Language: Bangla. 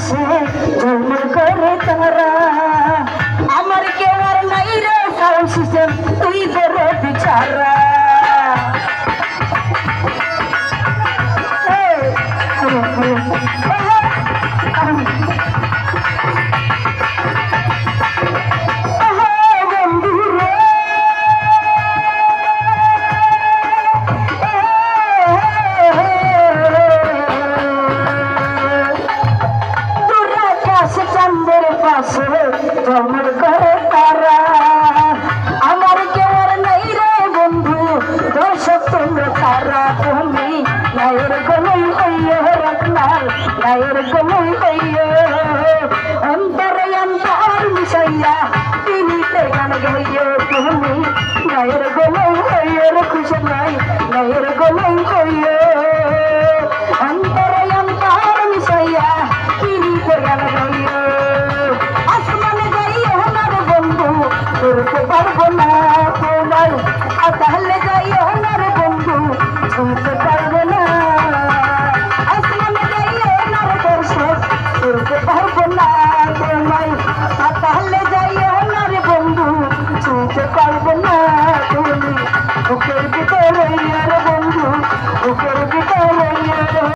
আকাশে ঝলমল করে তারা আমার কেউ আর নাই রে সাউন্ড সিস্টেম তুই বেরো বিচারা ঝলমল করে তারা আমার কেউ আর নাই রে বন্ধু দর্শক তোমরা তারা তুমি গায়ের গলই হইয় রত্নাল গায়ের গলই হইয় অন্তরে অন্তর মিশাইয়া তিনিতে গান গাইয় তুমি গায়ের গলই হইয় খুশি নাই গায়ের গলই হইয় অন্তরে অন্তর মিশাইয়া তিনিতে গান গাইয় করতে পারবো না তোমার তাহলে যাইও